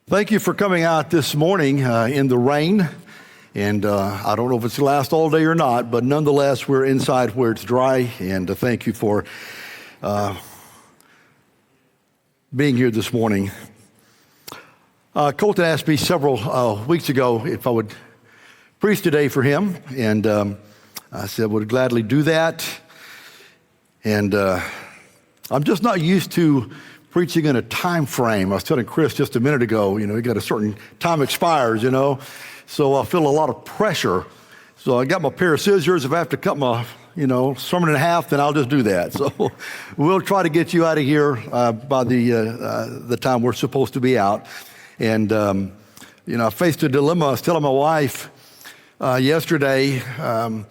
Thank you for coming out this morning in the rain. And I don't know if it's going to last all day or not, but nonetheless, we're inside where it's dry. And thank you for being here this morning. Colton asked me several weeks ago if I would preach today for him. And I said, would gladly do that. And I'm just not used to preaching in a time frame. I was telling Chris just a minute ago, you got a certain time expires, so I feel a lot of pressure. So I got my pair of scissors. If I have to cut my, sermon in half, then I'll just do that. So we'll try to get you out of here by the time we're supposed to be out. And, I faced a dilemma. I was telling my wife yesterday, I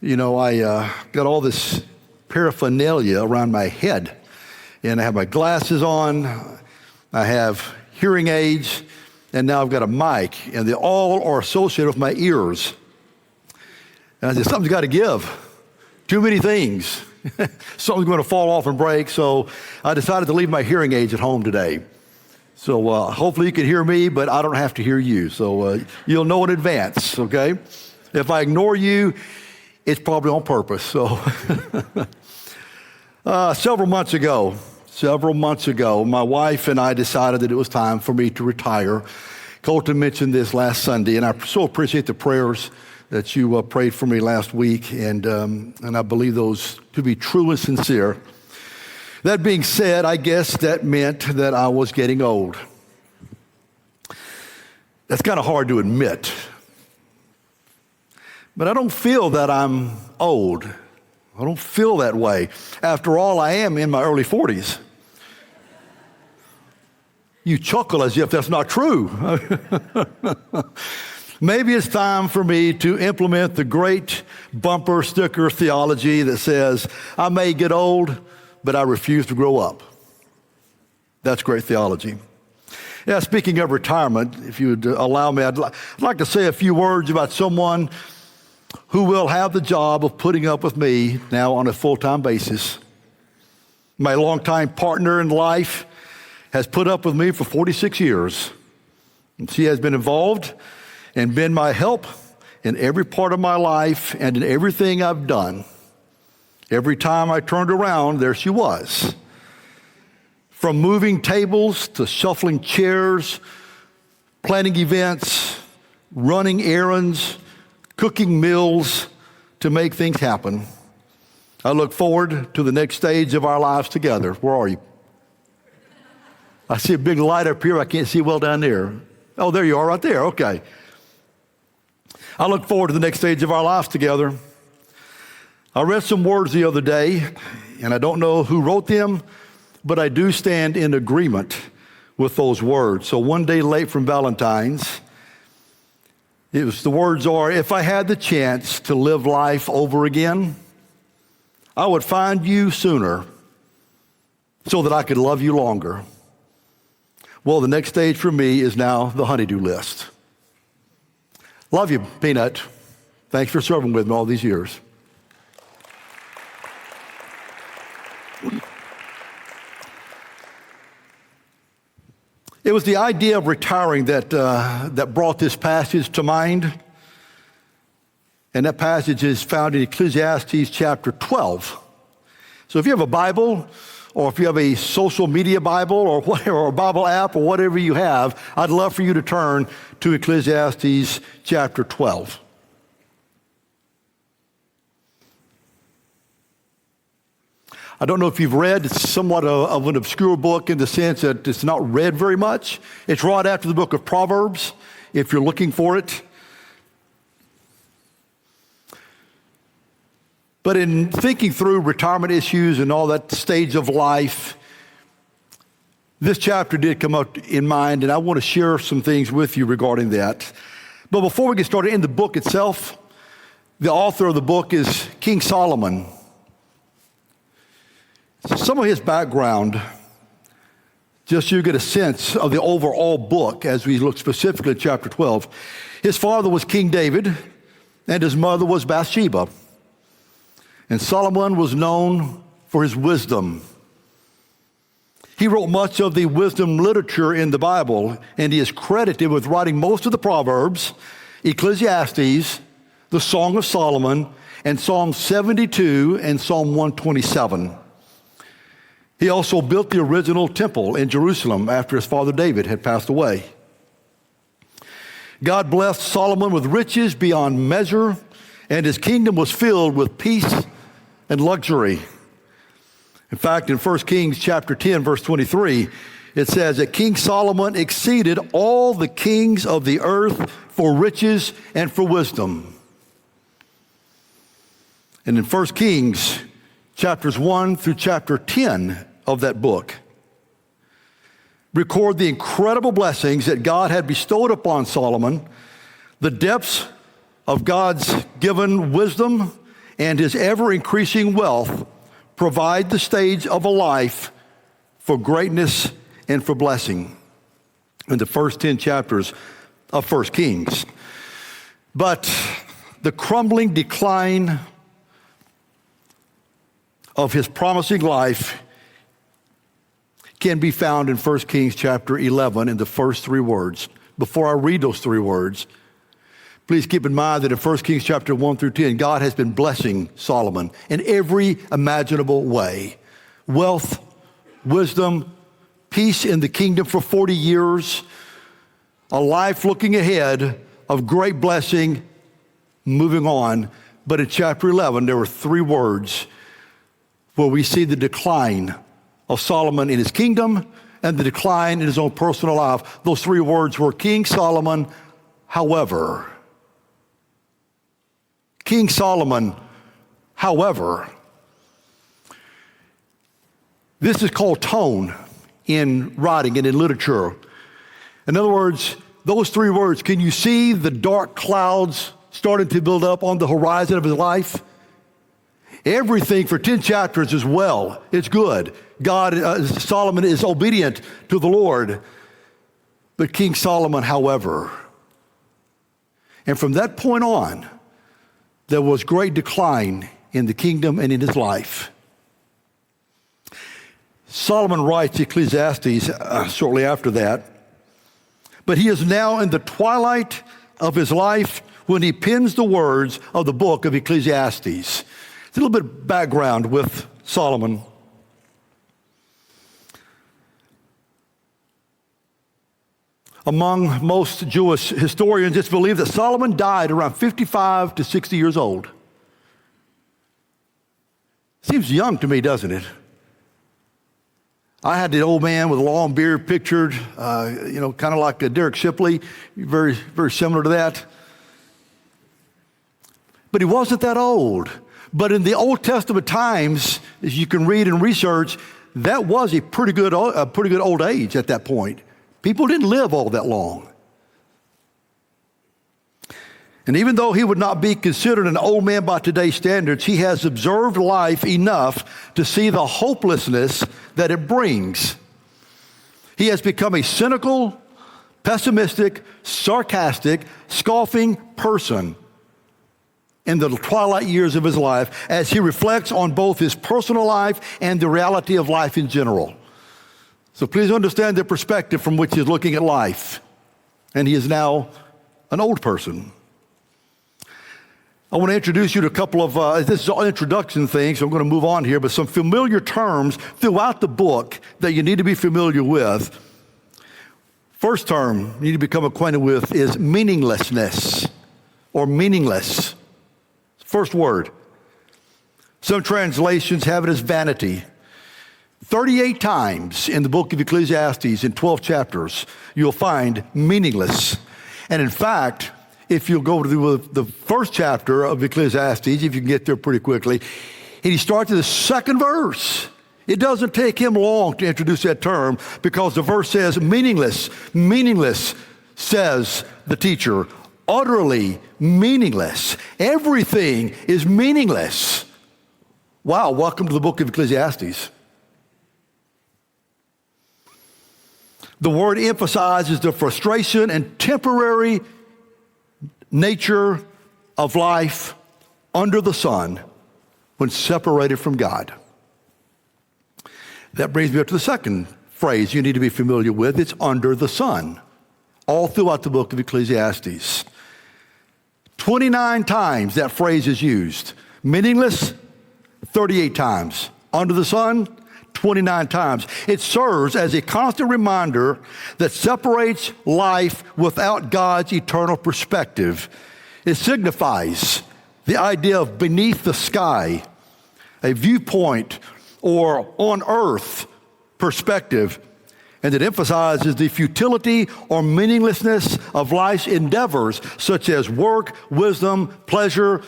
got all this paraphernalia around my head. And I have my glasses on, I have hearing aids, and now I've got a mic, and they all are associated with my ears. And I said, something's got to give. Too many things. Something's going to fall off and break, so I decided to leave my hearing aids at home today. So hopefully you can hear me, but I don't have to hear you. So you'll know in advance, okay? If I ignore you, it's probably on purpose. So several months ago, my wife and I decided that it was time for me to retire. Colton mentioned this last Sunday, and I so appreciate the prayers that you prayed for me last week, and I believe those to be true and sincere. That being said, I guess that meant that I was getting old. That's kind of hard to admit. But I don't feel that I'm old. I don't feel that way. After all, I am in my early 40s. You chuckle as if that's not true. Maybe it's time for me to implement the great bumper sticker theology that says, I may get old, but I refuse to grow up. That's great theology. Yeah, speaking of retirement, if you would allow me, I'd like to say a few words about someone who will have the job of putting up with me now on a full-time basis. My longtime partner in life has put up with me for 46 years. And she has been involved and been my help in every part of my life and in everything I've done. Every time I turned around, there she was. From moving tables to shuffling chairs, planning events, running errands, cooking meals to make things happen. I look forward to the next stage of our lives together. Where are you? I see a big light up here. I can't see well down there. Oh, there you are right there. Okay. I look forward to the next stage of our lives together. I read some words the other day, and I don't know who wrote them, but I do stand in agreement with those words. So one day late from Valentine's, the words are, if I had the chance to live life over again, I would find you sooner so that I could love you longer. Well, the next stage for me is now the honey-do list. Love you, Peanut. Thanks for serving with me all these years. It was the idea of retiring that brought this passage to mind. And that passage is found in Ecclesiastes chapter 12. So if you have a Bible, or if you have a social media Bible, or whatever, or a Bible app, or whatever you have, I'd love for you to turn to Ecclesiastes chapter 12. I don't know if you've read, it's somewhat of an obscure book in the sense that it's not read very much. It's right after the book of Proverbs, if you're looking for it. But in thinking through retirement issues and all that stage of life, this chapter did come up in mind, and I want to share some things with you regarding that. But before we get started in the book itself, the author of the book is King Solomon. Some of his background, just so you get a sense of the overall book as we look specifically at chapter 12. His father was King David, and his mother was Bathsheba. And Solomon was known for his wisdom. He wrote much of the wisdom literature in the Bible, and he is credited with writing most of the Proverbs, Ecclesiastes, the Song of Solomon, and Psalm 72 and Psalm 127. He also built the original temple in Jerusalem after his father David had passed away. God blessed Solomon with riches beyond measure, and his kingdom was filled with peace and luxury. In fact, in 1 Kings chapter 10, verse 23, it says that King Solomon exceeded all the kings of the earth for riches and for wisdom. And in 1 Kings chapters 1 through chapter 10 of that book, record the incredible blessings that God had bestowed upon Solomon, the depths of God's given wisdom, and his ever-increasing wealth provide the stage of a life for greatness and for blessing in the first 10 chapters of 1 Kings. But the crumbling decline of his promising life can be found in 1 Kings chapter 11 in the first three words. Before I read those three words, please keep in mind that in 1 Kings chapter 1 through 10, God has been blessing Solomon in every imaginable way. Wealth, wisdom, peace in the kingdom for 40 years, a life looking ahead of great blessing, moving on. But in chapter 11, there were three words where we see the decline of Solomon in his kingdom and the decline in his own personal life. Those three words were King Solomon, however. King Solomon, however. This is called tone in writing and in literature. In other words, those three words, can you see the dark clouds starting to build up on the horizon of his life? Everything for 10 chapters is well. It's good. Solomon is obedient to the Lord. But King Solomon, however. And from that point on, there was great decline in the kingdom and in his life. Solomon writes Ecclesiastes shortly after that. But he is now in the twilight of his life when he pens the words of the book of Ecclesiastes. A little bit of background with Solomon. Among most Jewish historians, it's believed that Solomon died around 55 to 60 years old. Seems young to me, doesn't it? I had the old man with a long beard pictured, kind of like Derek Shipley, very, very similar to that. But he wasn't that old. But in the Old Testament times, as you can read and research, that was a pretty good old age at that point. People didn't live all that long. And even though he would not be considered an old man by today's standards, he has observed life enough to see the hopelessness that it brings. He has become a cynical, pessimistic, sarcastic, scoffing person in the twilight years of his life as he reflects on both his personal life and the reality of life in general. So please understand the perspective from which he's looking at life. And he is now an old person. I want to introduce you to a couple of, this is all introduction things, so I'm going to move on here, but some familiar terms throughout the book that you need to be familiar with. First term you need to become acquainted with is meaninglessness or meaningless. First word. Some translations have it as vanity. 38 times in the book of Ecclesiastes, in 12 chapters, you'll find meaningless. And in fact, if you'll go to the first chapter of Ecclesiastes, if you can get there pretty quickly, and he starts in the second verse. It doesn't take him long to introduce that term because the verse says meaningless. Meaningless, says the teacher. Utterly meaningless. Everything is meaningless. Wow, welcome to the book of Ecclesiastes. The word emphasizes the frustration and temporary nature of life under the sun when separated from God. That brings me up to the second phrase you need to be familiar with. It's under the sun, all throughout the book of Ecclesiastes. 29 times that phrase is used. Meaningless, 38 times. Under the sun, 29 times. It serves as a constant reminder that separates life without God's eternal perspective. It signifies the idea of beneath the sky, a viewpoint or on earth perspective, and it emphasizes the futility or meaninglessness of life's endeavors, such as work, wisdom, pleasure,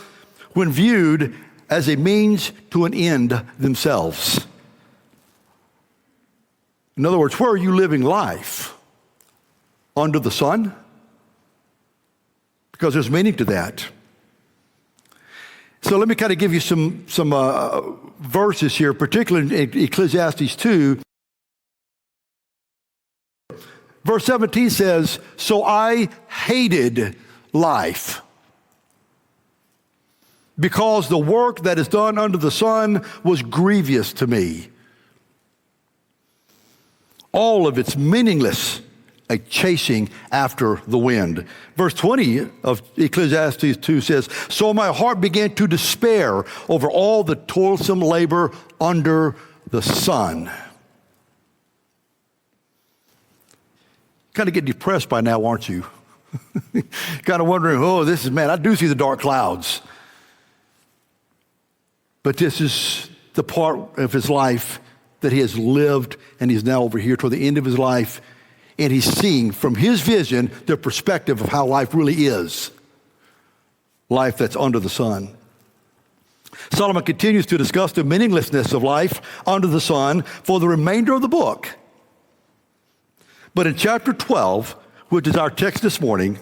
when viewed as a means to an end themselves. In other words, where are you living life? Under the sun? Because there's meaning to that. So let me kind of give you some verses here, particularly in Ecclesiastes 2. Verse 17 says, "So I hated life, because the work that is done under the sun was grievous to me. All of it's meaningless, a chasing after the wind." Verse 20 of Ecclesiastes 2 says, "So my heart began to despair over all the toilsome labor under the sun." Kind of get depressed by now, aren't you? Kind of wondering, man, I do see the dark clouds. But this is the part of his life that he has lived, and he's now over here toward the end of his life, and he's seeing from his vision the perspective of how life really is. Life that's under the sun. Solomon continues to discuss the meaninglessness of life under the sun for the remainder of the book. But in chapter 12, which is our text this morning,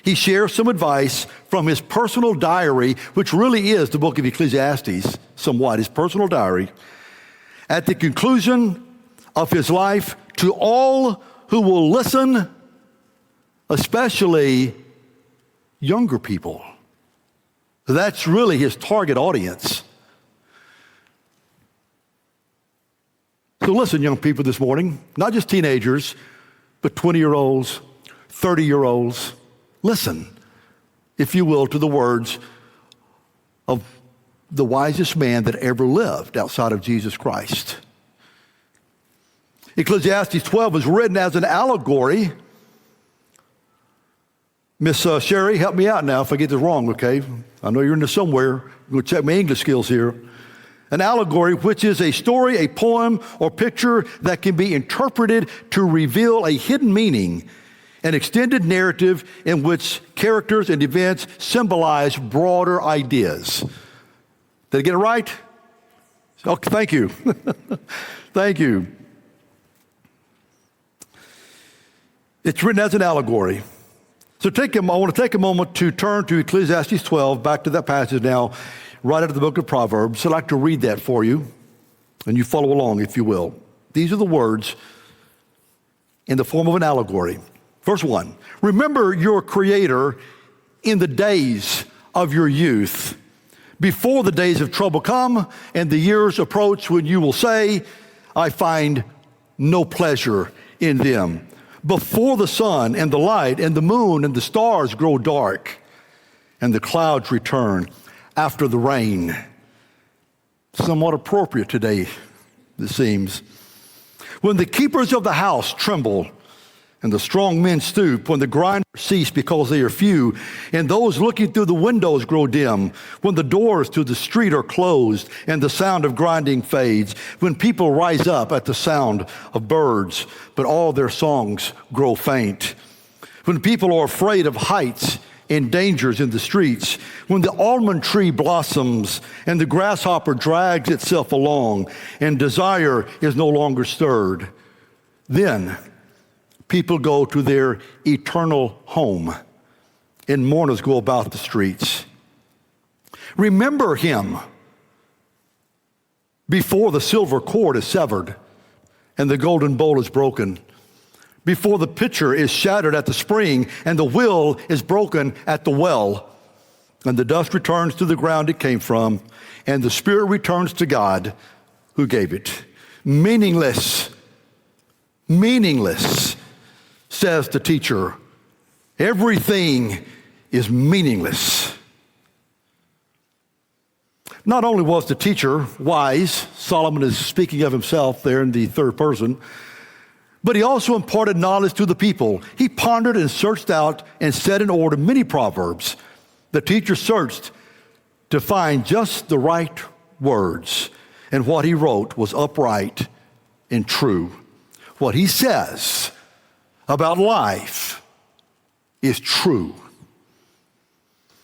he shares some advice from his personal diary, which really is the book of Ecclesiastes, somewhat, his personal diary, at the conclusion of his life to all who will listen, especially younger people. That's really his target audience. So listen, young people, this morning, not just teenagers, but 20-year-olds, 30-year-olds, listen, if you will, to the words of the wisest man that ever lived outside of Jesus Christ. Ecclesiastes 12 is written as an allegory. Miss Sherry, help me out now if I get this wrong, okay? I know you're in there somewhere. I'm going to check my English skills here. An allegory, which is a story, a poem, or picture that can be interpreted to reveal a hidden meaning, an extended narrative in which characters and events symbolize broader ideas. Did I get it right? Okay, thank you. Thank you. It's written as an allegory. So I want to take a moment to turn to Ecclesiastes 12, back to that passage now, right out of the book of Proverbs. I'd like to read that for you, and you follow along if you will. These are the words in the form of an allegory. Verse 1, "Remember your Creator in the days of your youth, before the days of trouble come and the years approach when you will say, I find no pleasure in them. Before the sun and the light and the moon and the stars grow dark and the clouds return after the rain." Somewhat appropriate today, it seems. "When the keepers of the house tremble and the strong men stoop, when the grinders cease because they are few, and those looking through the windows grow dim, when the doors to the street are closed and the sound of grinding fades, when people rise up at the sound of birds, but all their songs grow faint, when people are afraid of heights and dangers in the streets, when the almond tree blossoms and the grasshopper drags itself along and desire is no longer stirred, then people go to their eternal home and mourners go about the streets. Remember him before the silver cord is severed and the golden bowl is broken, before the pitcher is shattered at the spring and the wheel is broken at the well, and the dust returns to the ground it came from, and the spirit returns to God who gave it. Meaningless Meaningless, says the teacher. Everything is meaningless. Not only was the teacher wise, Solomon is speaking of himself there in the third person, but he also imparted knowledge to the people. He pondered and searched out and set in order many proverbs. The teacher searched to find just the right words, and what he wrote was upright and true. What he says about life is true.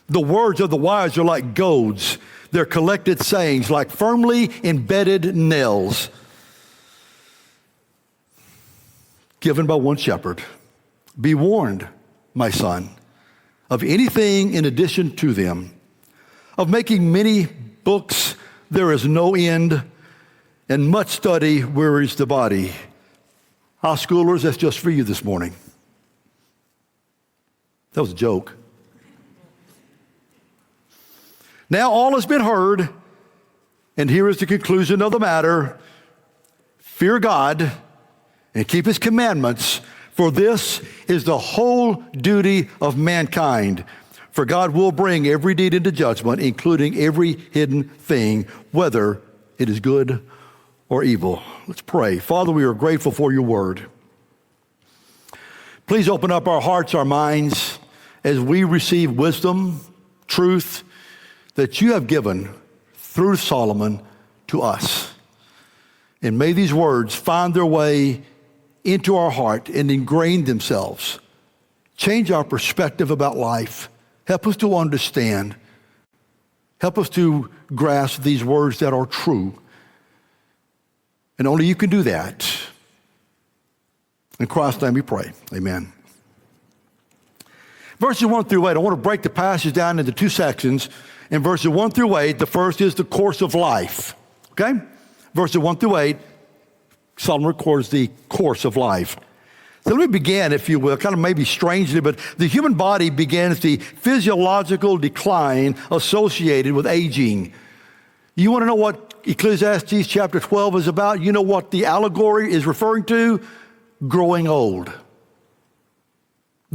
The words of the wise are like goads, their collected sayings like firmly embedded nails, given by one shepherd. Be warned, my son, of anything in addition to them. Of making many books there is no end, and much study wearies the body. High schoolers, that's just for you this morning. That was a joke. Now all has been heard, and here is the conclusion of the matter. Fear God and keep his commandments, for this is the whole duty of mankind. For God will bring every deed into judgment, including every hidden thing, whether it is good or evil. Let's pray. Father, we are grateful for your word. Please open up our hearts, our minds, as we receive wisdom, truth that you have given through Solomon to us. And may these words find their way into our heart and ingrain themselves. Change our perspective about life. Help us to understand. Help us to grasp these words that are true. And only you can do that. In Christ's name we pray. Amen. Verses 1 through 8, I want to break the passage down into two sections. In verses 1 through 8, the first is the course of life. Okay? Verses 1 through 8, Solomon records the course of life. So let me begin, if you will, kind of maybe strangely, but the human body begins the physiological decline associated with aging. You want to know what Ecclesiastes chapter 12 is about? You know what the allegory is referring to? Growing old.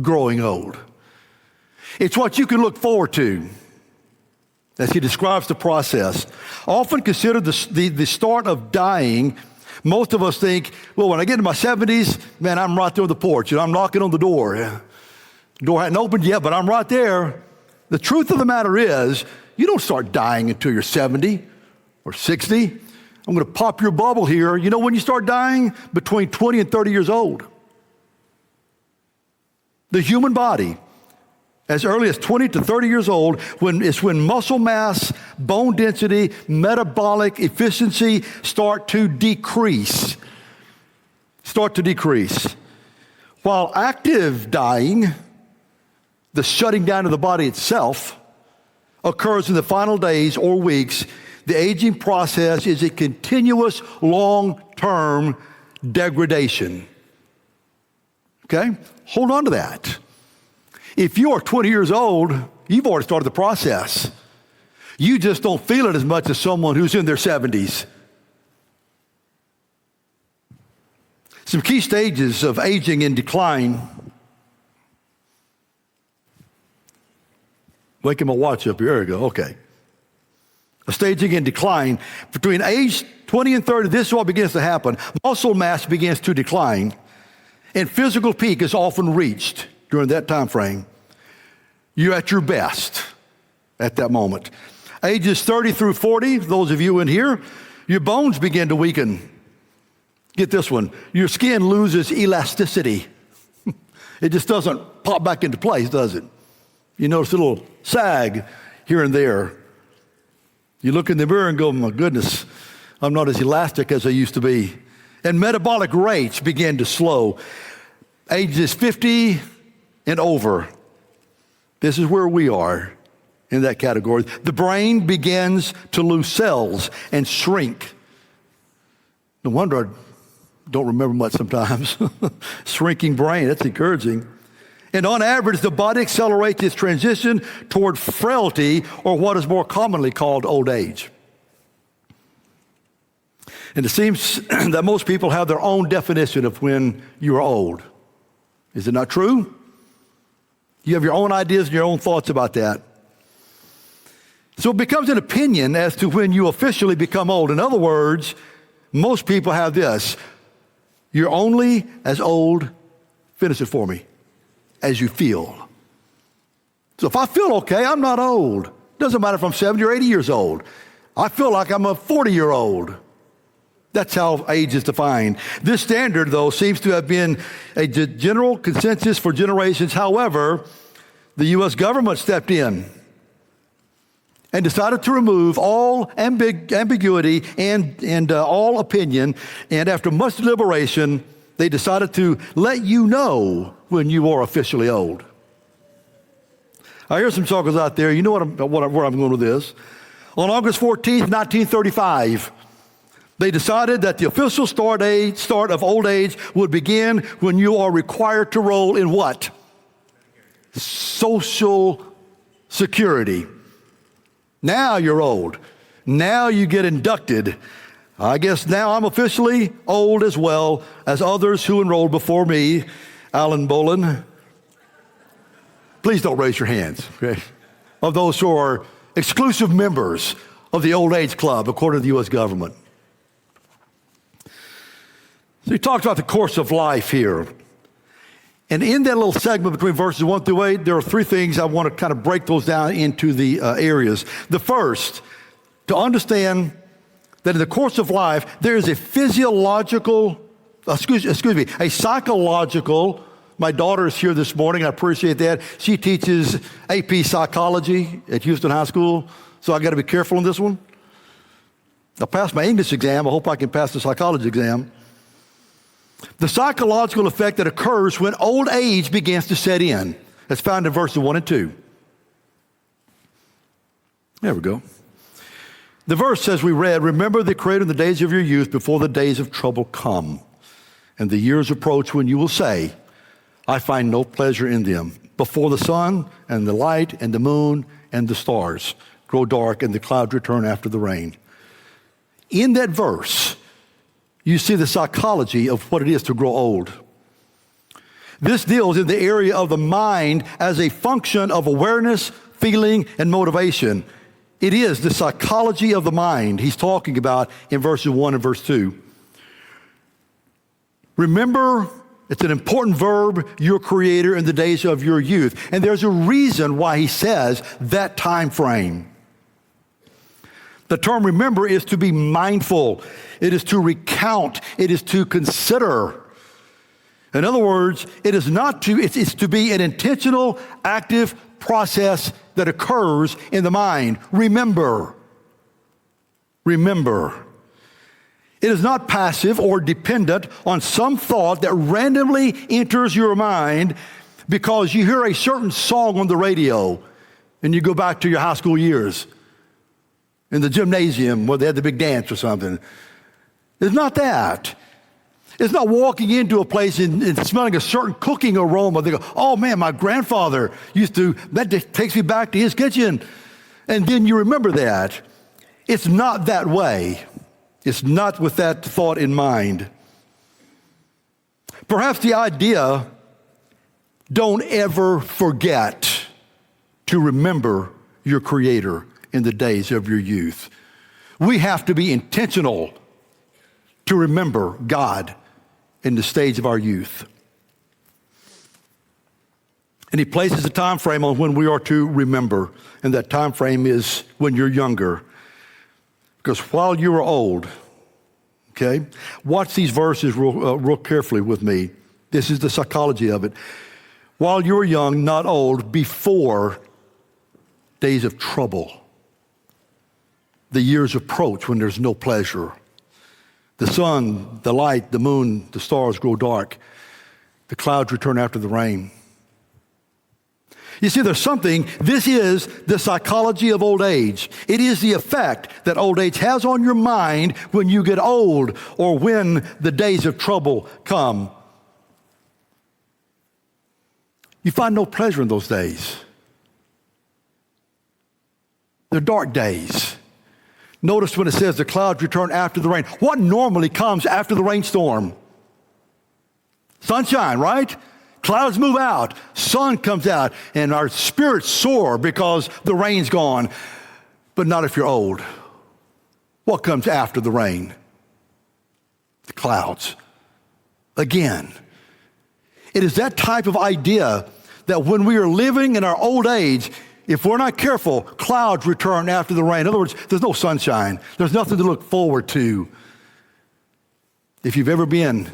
Growing old. It's what you can look forward to as he describes the process. Often considered the start of dying. Most of us think, well, when I get to my 70s, man, I'm right there on the porch. I'm knocking on the door. The door hadn't opened yet, but I'm right there. The truth of the matter is, you don't start dying until you're 70 or 60. I'm going to pop your bubble here. You know when you start dying? Between 20 and 30 years old. The human body, as early as 20 to 30 years old, when muscle mass, bone density, metabolic efficiency start to decrease. While active dying, the shutting down of the body itself, occurs in the final days or weeks, the aging process is a continuous long-term degradation. Okay? Hold on to that. If you are 20 years old, you've already started the process. You just don't feel it as much as someone who's in their 70s. Some key stages of aging and decline. Waking my watch up here. There we go. Okay. A staging and decline. Between age 20 and 30, this is what begins to happen. Muscle mass begins to decline, and physical peak is often reached during that time frame. You're at your best at that moment. Ages 30 through 40, those of you in here, your bones begin to weaken. Get this one. Your skin loses elasticity. It just doesn't pop back into place, does it? You notice a little sag here and there. You look in the mirror and go, my goodness, I'm not as elastic as I used to be. And metabolic rates begin to slow. Ages 50 and over. This is where we are in that category. The brain begins to lose cells and shrink. No wonder I don't remember much sometimes. Shrinking brain, that's encouraging. And on average, the body accelerates its transition toward frailty, or what is more commonly called old age. And it seems that most people have their own definition of when you are old. Is it not true? You have your own ideas and your own thoughts about that. So it becomes an opinion as to when you officially become old. In other words, most people have this: you're only as old, finish it for me, as you feel. So if I feel okay, I'm not old. Doesn't matter if I'm 70 or 80 years old. I feel like I'm a 40-year-old. That's how age is defined. This standard, though, seems to have been a general consensus for generations. However, the U.S. government stepped in and decided to remove all ambiguity and all opinion. And after much deliberation, they decided to let you know when you are officially old. I hear some circles out there. You know where I'm going with this. On August 14th, 1935, they decided that the official start of old age would begin when you are required to roll in what? Social Security. Now you're old. Now you get inducted. I guess now I'm officially old as well as others who enrolled before me. Alan Bolin. Please don't raise your hands, okay? Of those who are exclusive members of the old age club, according to the U.S. government. So he talks about the course of life here. And in that little segment between verses 1 through 8, there are three things I want to kind of break those down into the areas. The first, to understand that in the course of life, there is a psychological. My daughter is here this morning. I appreciate that. She teaches AP psychology at Houston High School, so I got to be careful on this one. I passed my English exam. I hope I can pass the psychology exam. The psychological effect that occurs when old age begins to set in. That's found in verses 1 and 2. There we go. The verse says we read, "Remember the Creator in the days of your youth before the days of trouble come, and the years approach when you will say, I find no pleasure in them. Before the sun and the light and the moon and the stars grow dark and the clouds return after the rain." In that verse, you see the psychology of what it is to grow old. This deals in the area of the mind as a function of awareness, feeling, and motivation. It is the psychology of the mind he's talking about in verses 1 and verse 2. Remember, it's an important verb, your Creator in the days of your youth. And there's a reason why he says that time frame. The term remember is to be mindful. It is to recount. It is to consider. In other words, it's to be an intentional, active process that occurs in the mind. Remember. Remember. It is not passive or dependent on some thought that randomly enters your mind because you hear a certain song on the radio and you go back to your high school years in the gymnasium where they had the big dance or something. It's not that. It's not walking into a place and smelling a certain cooking aroma. They go, oh man, my grandfather that takes me back to his kitchen. And then you remember that. It's not that way. It's not with that thought in mind. Perhaps the idea, don't ever forget to remember your Creator in the days of your youth. We have to be intentional to remember God in the stage of our youth. And he places a time frame on when we are to remember, and that time frame is when you're younger. Because while you are old, okay, watch these verses real carefully with me. This is the psychology of it. While you are young, not old, before days of trouble, the years approach when there's no pleasure. The sun, the light, the moon, the stars grow dark. The clouds return after the rain. You see, this is the psychology of old age. It is the effect that old age has on your mind when you get old or when the days of trouble come. You find no pleasure in those days. They're dark days. Notice when it says the clouds return after the rain. What normally comes after the rainstorm? Sunshine, right? Clouds move out, sun comes out, and our spirits soar because the rain's gone. But not if you're old. What comes after the rain? The clouds. Again, it is that type of idea that when we are living in our old age, if we're not careful, clouds return after the rain. In other words, there's no sunshine. There's nothing to look forward to. If you've ever been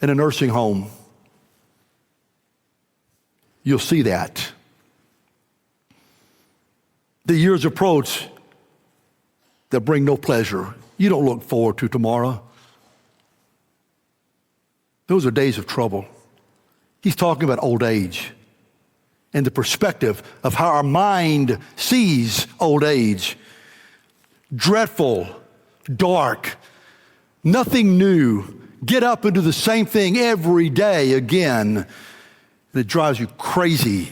in a nursing home, you'll see that. The years approach that bring no pleasure. You don't look forward to tomorrow. Those are days of trouble. He's talking about old age and the perspective of how our mind sees old age. Dreadful, dark, nothing new. Get up and do the same thing every day again. And it drives you crazy.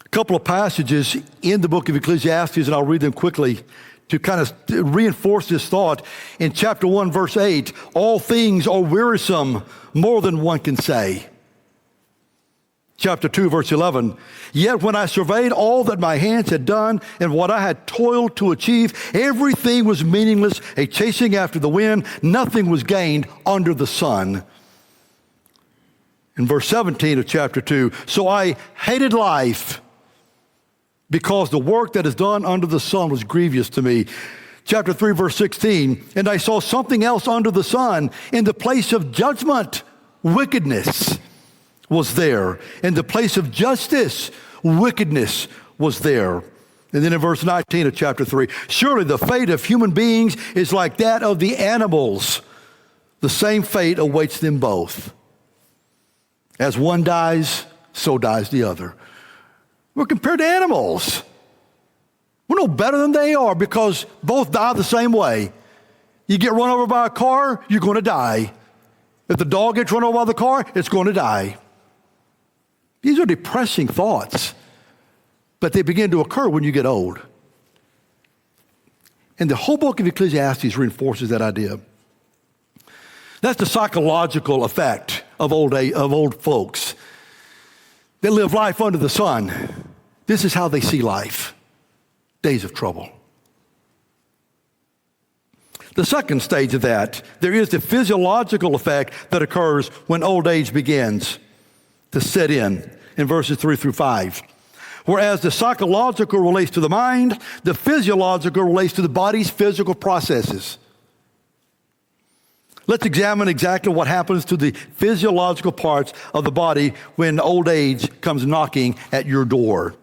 A couple of passages in the book of Ecclesiastes, and I'll read them quickly to kind of reinforce this thought. In chapter 1, verse 8, all things are wearisome, more than one can say. Chapter 2, verse 11, yet when I surveyed all that my hands had done and what I had toiled to achieve, everything was meaningless, a chasing after the wind. Nothing was gained under the sun. In verse 17 of chapter 2, so I hated life because the work that is done under the sun was grievous to me. Chapter 3, verse 16, and I saw something else under the sun. In the place of judgment, wickedness was there. In the place of justice, wickedness was there. And then in verse 19 of chapter 3, surely the fate of human beings is like that of the animals. The same fate awaits them both. As one dies, so dies the other. We're compared to animals. We're no better than they are because both die the same way. You get run over by a car, you're going to die. If the dog gets run over by the car, it's going to die. These are depressing thoughts, but they begin to occur when you get old. And the whole book of Ecclesiastes reinforces that idea. That's the psychological effect of old folks. They live life under the sun. This is how they see life. Days of trouble. The second stage of that, there is the physiological effect that occurs when old age begins to set in verses 3 through 5. Whereas the psychological relates to the mind, the physiological relates to the body's physical processes. Let's examine exactly what happens to the physiological parts of the body when old age comes knocking at your door.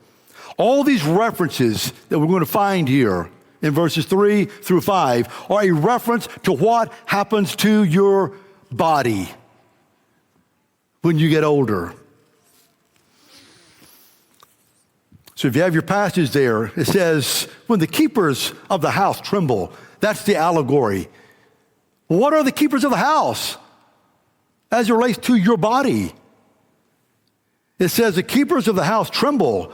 All these references that we're going to find here in verses 3 through 5 are a reference to what happens to your body when you get older. So if you have your passage there, it says, when the keepers of the house tremble, that's the allegory. What are the keepers of the house as it relates to your body? It says the keepers of the house tremble.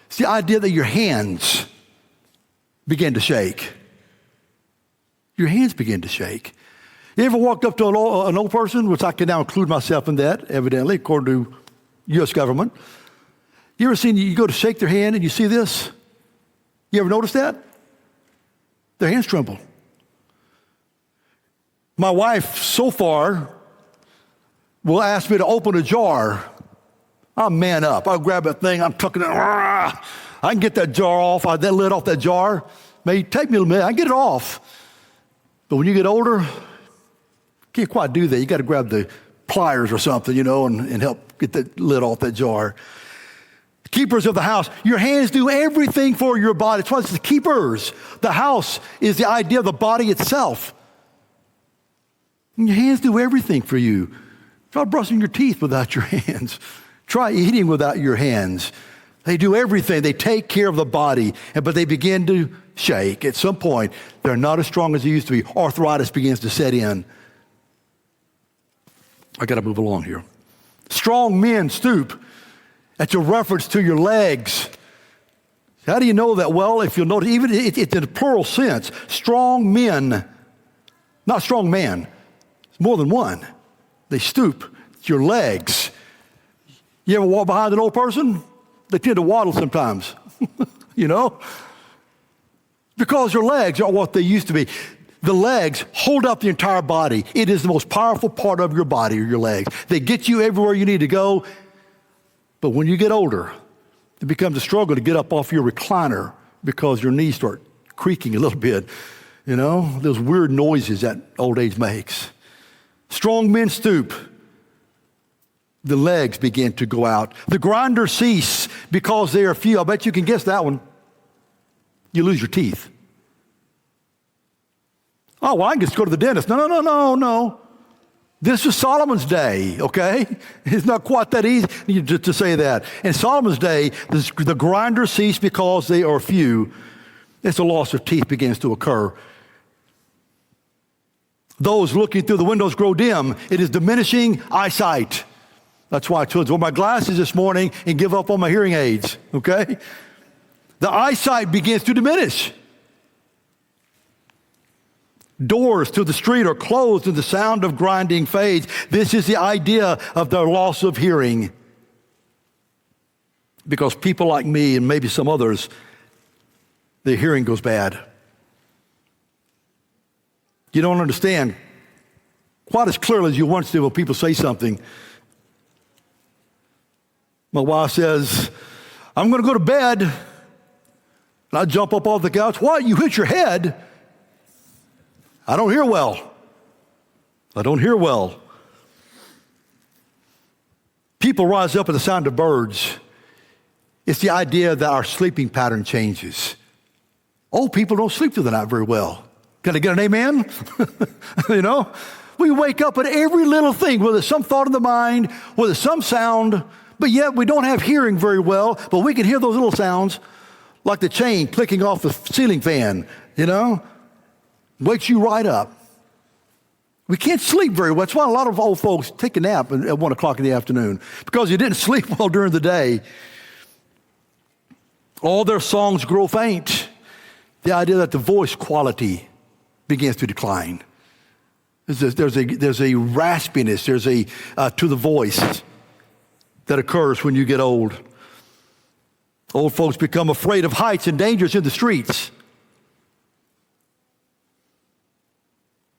It's the idea that your hands begin to shake. Your hands begin to shake. You ever walked up to an old person, which I can now include myself in that, evidently, according to U.S. government. You ever seen, you go to shake their hand and you see this? You ever notice that? Their hands tremble. My wife, so far, will ask me to open a jar. I'll man up. I'll grab that thing. I'm tucking it. I can get that jar off. That lid off that jar. May take me a minute. I can get it off. But when you get older, you can't quite do that. You got to grab the pliers or something, and help get the lid off that jar. Keepers of the house. Your hands do everything for your body. It's why it's the keepers. The house is the idea of the body itself. And your hands do everything for you. Try brushing your teeth without your hands. Try eating without your hands. They do everything. They take care of the body, but they begin to shake. At some point, they're not as strong as they used to be. Arthritis begins to set in. I got to move along here. Strong men stoop. That's a reference to your legs. How do you know that? Well, if you'll notice, even it's in a plural sense. Strong men, not strong man. It's more than one. They stoop. It's your legs. You ever walk behind an old person? They tend to waddle sometimes, you know? Because your legs are what they used to be. The legs hold up the entire body. It is the most powerful part of your body, or your legs. They get you everywhere you need to go. But when you get older, it becomes a struggle to get up off your recliner because your knees start creaking a little bit. You know, those weird noises that old age makes. Strong men stoop. The legs begin to go out. The grinders cease because they are few. I bet you can guess that one. You lose your teeth. Oh, well, I can just go to the dentist. No. This was Solomon's day, okay? It's not quite that easy to say that. In Solomon's day, the grinders cease because they are few. It's a loss of teeth begins to occur. Those looking through the windows grow dim. It is diminishing eyesight. That's why I chose to wear my glasses this morning and give up on my hearing aids, okay? The eyesight begins to diminish. Doors to the street are closed and the sound of grinding fades. This is the idea of the loss of hearing. Because people like me and maybe some others, their hearing goes bad. You don't understand quite as clearly as you once did when people say something. My wife says, I'm going to go to bed. And I jump up off the couch. What? You hit your head? I don't hear well. People rise up at the sound of birds. It's the idea that our sleeping pattern changes. Old people don't sleep through the night very well. Can I get an amen? You know? We wake up at every little thing, whether it's some thought in the mind, whether it's some sound, but yet we don't have hearing very well, but we can hear those little sounds, like the chain clicking off the ceiling fan, you know? Wakes you right up. We can't sleep very well. That's why a lot of old folks take a nap at 1 o'clock in the afternoon, because you didn't sleep well during the day. All their songs grow faint. The idea that the voice quality begins to decline. There's a raspiness, there's a to the voice that occurs when you get old. Old folks become afraid of heights and dangers in the streets.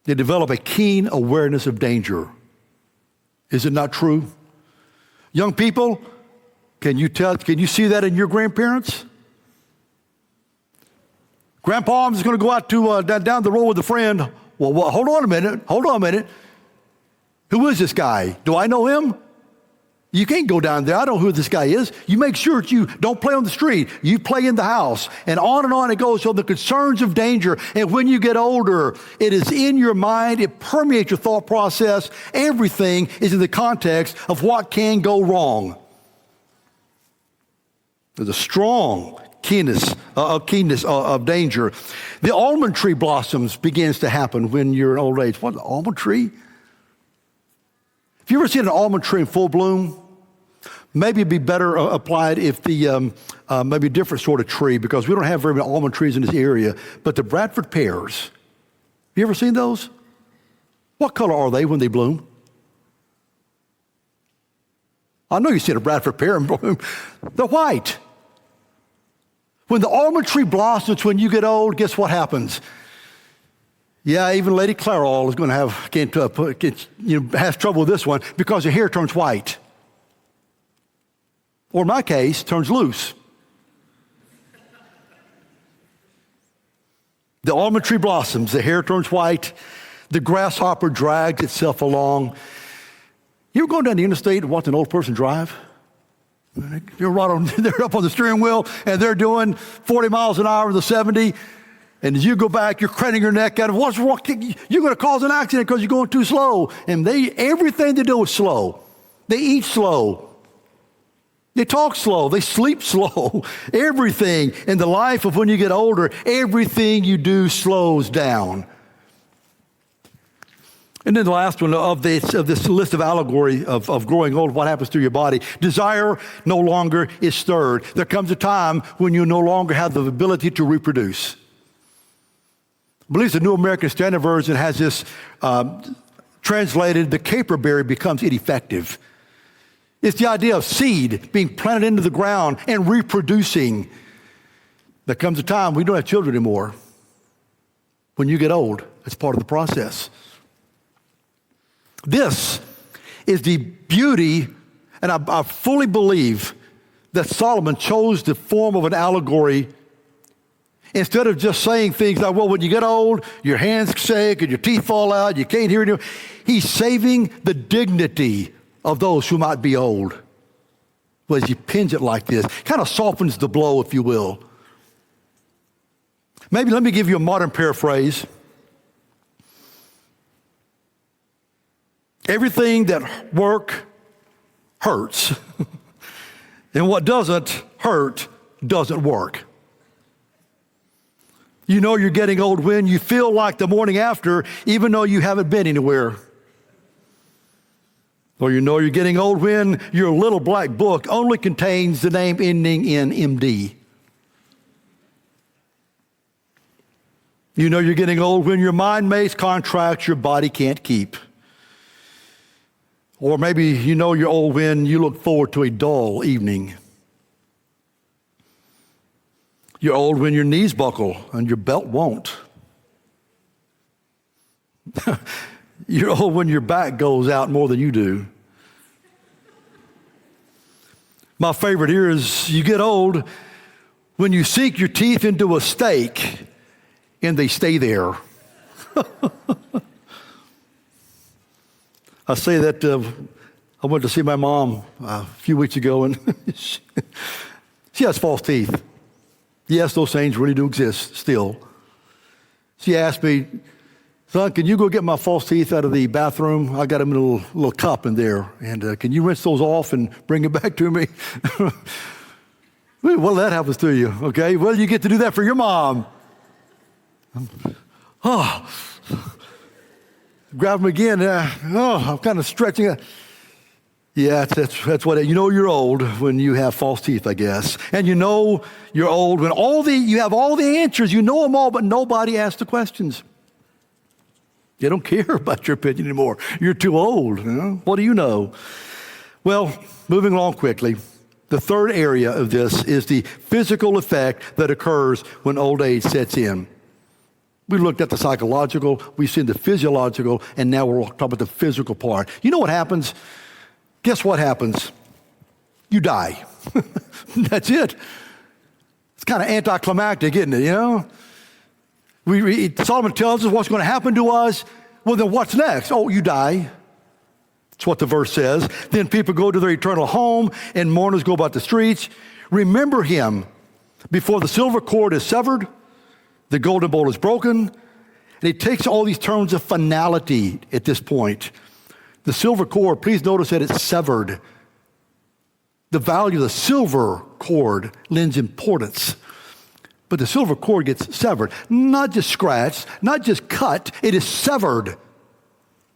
They develop a keen awareness of danger. Is it not true? Young people, can you see that in your grandparents? Grandpa, I'm just going to go out to down the road with a friend. Well, hold on a minute. Who is this guy? Do I know him? You can't go down there. I don't know who this guy is. You make sure that you don't play on the street. You play in the house. And on it goes. So the concerns of danger. And when you get older, it is in your mind. It permeates your thought process. Everything is in the context of what can go wrong. There's a strong keenness of danger. The almond tree blossoms begins to happen when you're in old age. What, an almond tree? Have you ever seen an almond tree in full bloom? Maybe it'd be better applied if the maybe a different sort of tree, because we don't have very many almond trees in this area. But the Bradford pears, have you ever seen those? What color are they when they bloom? I know you've seen a Bradford pear in bloom. They're white. When the almond tree blossoms when you get old, guess what happens? Yeah, even Lady Clairol is going to have trouble with this one, because her hair turns white. Or in my case, turns loose. The almond tree blossoms, the hair turns white, the grasshopper drags itself along. You ever go down the interstate and watch an old person drive? They're up on the steering wheel and they're doing 40 miles an hour with a 70. And as you go back, you're craning your neck out of what's wrong? You're going to cause an accident because you're going too slow. And everything they do is slow. They eat slow. They talk slow. They sleep slow. Everything in the life of when you get older, everything you do slows down. And then the last one of this list of allegory of growing old, what happens to your body? Desire no longer is stirred. There comes a time when you no longer have the ability to reproduce. I believe the New American Standard Version has this translated, the caperberry becomes ineffective. It's the idea of seed being planted into the ground and reproducing. There comes a time we don't have children anymore. When you get old, it's part of the process. This is the beauty, and I fully believe that Solomon chose the form of an allegory instead of just saying things like, well, when you get old, your hands shake and your teeth fall out, you can't hear anymore. He's saving the dignity of those who might be old. Well, as he pins it like this, kind of softens the blow, if you will. Maybe let me give you a modern paraphrase. Everything that works hurts. And what doesn't hurt doesn't work. You know you're getting old when you feel like the morning after, even though you haven't been anywhere. Or you know you're getting old when your little black book only contains the name ending in MD. You know you're getting old when your mind makes contracts your body can't keep. Or maybe you know you're old when you look forward to a dull evening. You're old when your knees buckle and your belt won't. You're old when your back goes out more than you do. My favorite here is you get old when you sink your teeth into a steak and they stay there. I say that I went to see my mom a few weeks ago, and she has false teeth. Yes, those things really do exist still. She asked me, son, can you go get my false teeth out of the bathroom? I got them in a little cup in there, and can you rinse those off and bring them back to me? Well, that happens to you, okay? Well, you get to do that for your mom. Grab them again. I'm kind of stretching it. Yeah, that's what you know you're old when you have false teeth, I guess. And you know you're old when you have all the answers, you know them all, but nobody asks the questions. They don't care about your opinion anymore. You're too old. You know? What do you know? Well, moving along quickly, the third area of this is the physical effect that occurs when old age sets in. We looked at the psychological, we've seen the physiological, and now we're talking about the physical part. You know what happens? Guess what happens? You die. That's it. It's kind of anticlimactic, isn't it, you know? Solomon tells us what's going to happen to us. Well, then what's next? Oh, you die. That's what the verse says. Then people go to their eternal home, and mourners go about the streets. Remember him before the silver cord is severed, the golden bowl is broken, and he takes all these terms of finality at this point. The silver cord, please notice that it's severed. The value of the silver cord lends importance. But the silver cord gets severed. Not just scratched, not just cut, it is severed.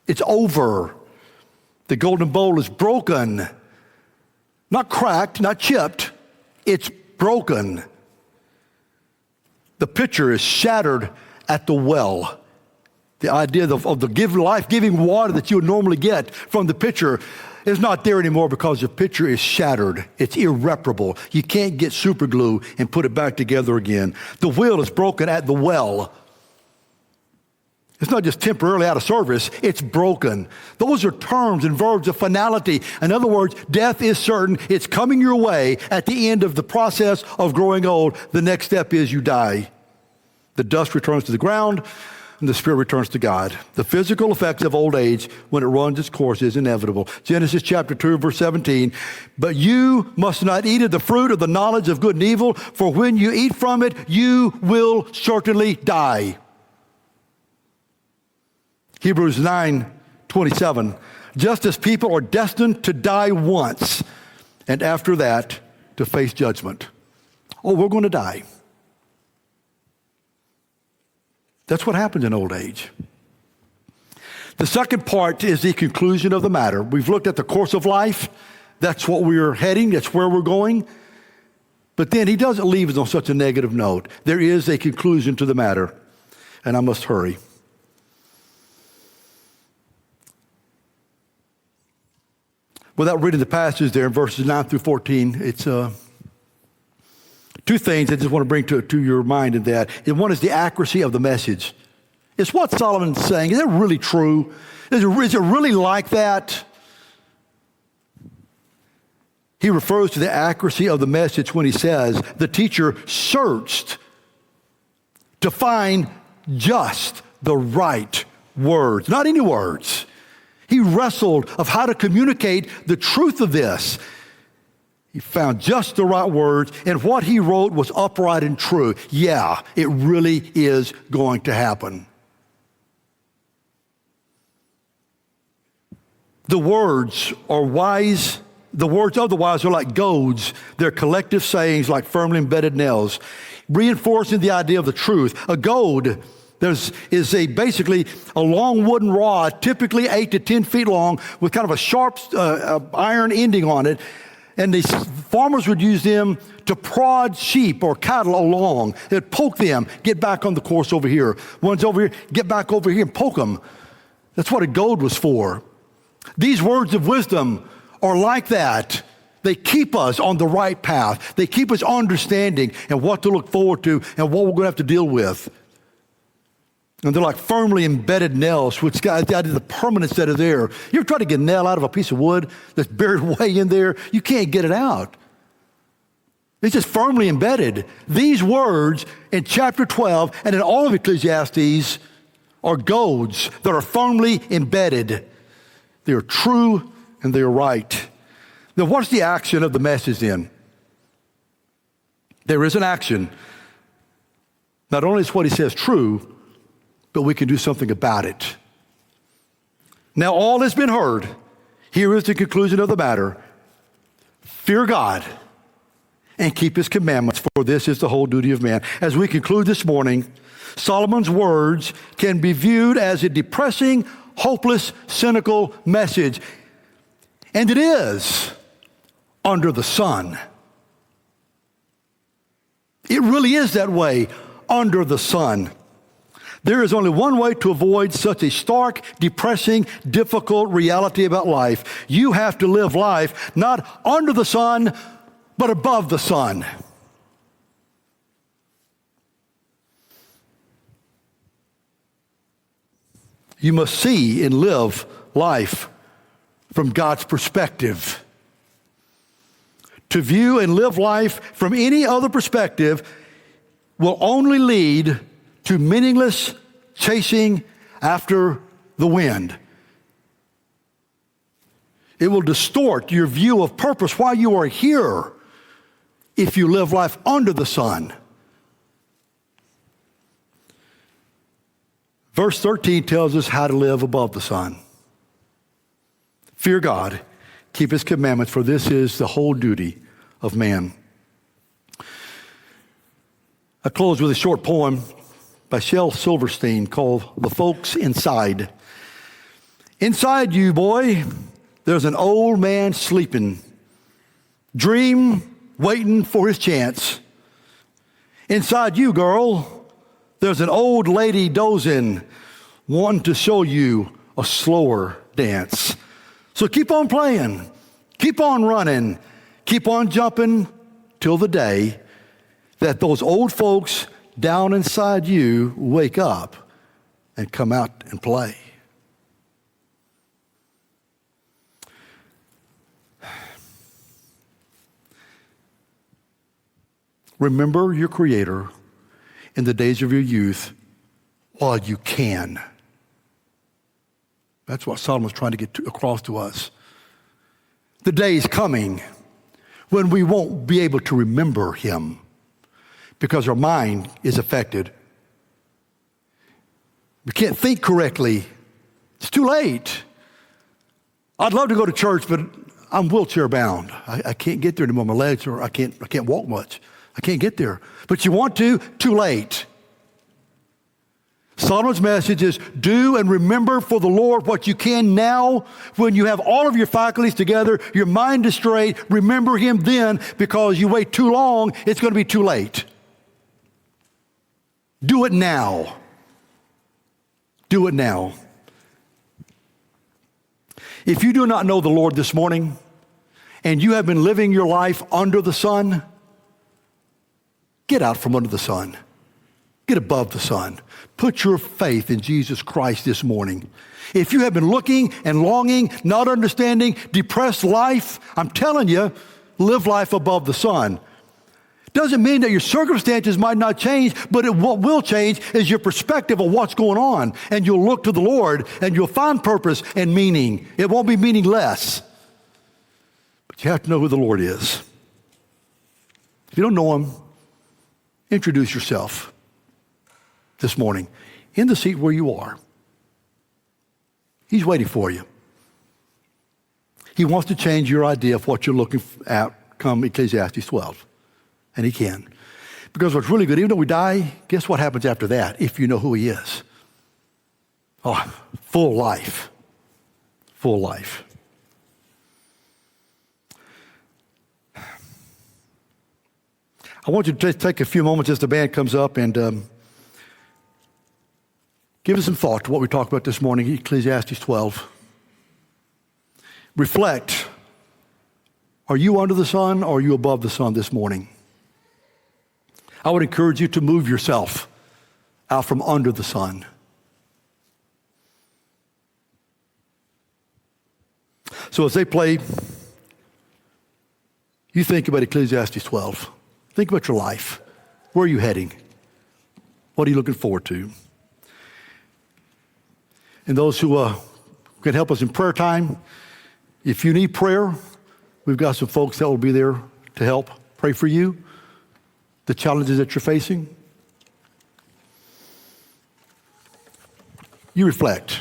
It's over. The golden bowl is broken. Not cracked, not chipped. It's broken. The pitcher is shattered at the well. The idea of the life-giving water that you would normally get from the pitcher is not there anymore because the pitcher is shattered. It's irreparable. You can't get super glue and put it back together again. The wheel is broken at the well. It's not just temporarily out of service, it's broken. Those are terms and verbs of finality. In other words, death is certain. It's coming your way at the end of the process of growing old. The next step is you die. The dust returns to the ground, and the spirit returns to God. The physical effects of old age, when it runs its course, is inevitable. Genesis chapter 2, verse 17, but you must not eat of the fruit of the knowledge of good and evil, for when you eat from it, you will certainly die. Hebrews 9:27, just as people are destined to die once, and after that, to face judgment. Oh, we're going to die. That's what happens in old age. The second part is the conclusion of the matter. We've looked at the course of life. That's what we're heading. That's where we're going. But then he doesn't leave us on such a negative note. There is a conclusion to the matter. And I must hurry. Without reading the passage there in verses 9 through 14, it's two things I just want to bring to your mind in that. And one is the accuracy of the message. It's what Solomon's saying. Is that really true? Is it really like that? He refers to the accuracy of the message when he says, the teacher searched to find just the right words, not any words. He wrestled of how to communicate the truth of this. He found just the right words, and what he wrote was upright and true. Yeah, it really is going to happen. The words are wise. The words of the wise are like goads. They're collective sayings like firmly embedded nails, reinforcing the idea of the truth. A goad is basically a long wooden rod, typically 8 to 10 feet long, with kind of a sharp iron ending on it. And the farmers would use them to prod sheep or cattle along. They'd poke them, get back on the course over here. One's over here, get back over here and poke them. That's what a goad was for. These words of wisdom are like that. They keep us on the right path. They keep us understanding and what to look forward to and what we're going to have to deal with. And they're like firmly embedded nails, which got the permanence that are there. You ever try to get a nail out of a piece of wood that's buried way in there? You can't get it out. It's just firmly embedded. These words in chapter 12 and in all of Ecclesiastes are goads that are firmly embedded. They are true and they are right. Now, what's the action of the message then? There is an action. Not only is what he says true, but we can do something about it. Now, all has been heard. Here is the conclusion of the matter. Fear God and keep his commandments, for this is the whole duty of man. As we conclude this morning, Solomon's words can be viewed as a depressing, hopeless, cynical message. And it is under the sun. It really is that way, under the sun. There is only one way to avoid such a stark, depressing, difficult reality about life. You have to live life not under the sun, but above the sun. You must see and live life from God's perspective. To view and live life from any other perspective will only lead to meaningless chasing after the wind. It will distort your view of purpose while you are here if you live life under the sun. Verse 13 tells us how to live above the sun. Fear God, keep his commandments, for this is the whole duty of man. I close with a short poem by Shel Silverstein called The Folks Inside. Inside you, boy, there's an old man sleeping, dream waiting for his chance. Inside you, girl, there's an old lady dozing, wanting to show you a slower dance. So keep on playing, keep on running, keep on jumping till the day that those old folks down inside you wake up and come out and play. Remember your Creator in the days of your youth while you can. That's what Solomon's trying to get across to us. The day is coming when we won't be able to remember him because our mind is affected. We can't think correctly. It's too late. I'd love to go to church, but I'm wheelchair bound. I can't get there anymore. My legs are, I can't walk much. I can't get there. But you want to, too late. Solomon's message is do and remember for the Lord what you can now when you have all of your faculties together, your mind is straight. Remember him then, because you wait too long, it's going to be too late. Do it now. Do it now. If you do not know the Lord this morning and you have been living your life under the sun, get out from under the sun. Get above the sun. Put your faith in Jesus Christ this morning. If you have been looking and longing, not understanding, depressed life, I'm telling you, live life above the sun. Doesn't mean that your circumstances might not change, but what will change is your perspective of what's going on. And you'll look to the Lord and you'll find purpose and meaning. It won't be meaningless. But you have to know who the Lord is. If you don't know him, introduce yourself this morning in the seat where you are. He's waiting for you. He wants to change your idea of what you're looking at come Ecclesiastes 12. And he can. Because what's really good, even though we die, guess what happens after that if you know who he is? Oh, full life. Full life. I want you to take a few moments as the band comes up and give us some thought to what we talked about this morning, Ecclesiastes 12. Reflect. Are you under the sun or are you above the sun this morning? I would encourage you to move yourself out from under the sun. So as they play, you think about Ecclesiastes 12. Think about your life. Where are you heading? What are you looking forward to? And those who can help us in prayer time, if you need prayer, we've got some folks that will be there to help pray for you, the challenges that you're facing. You reflect.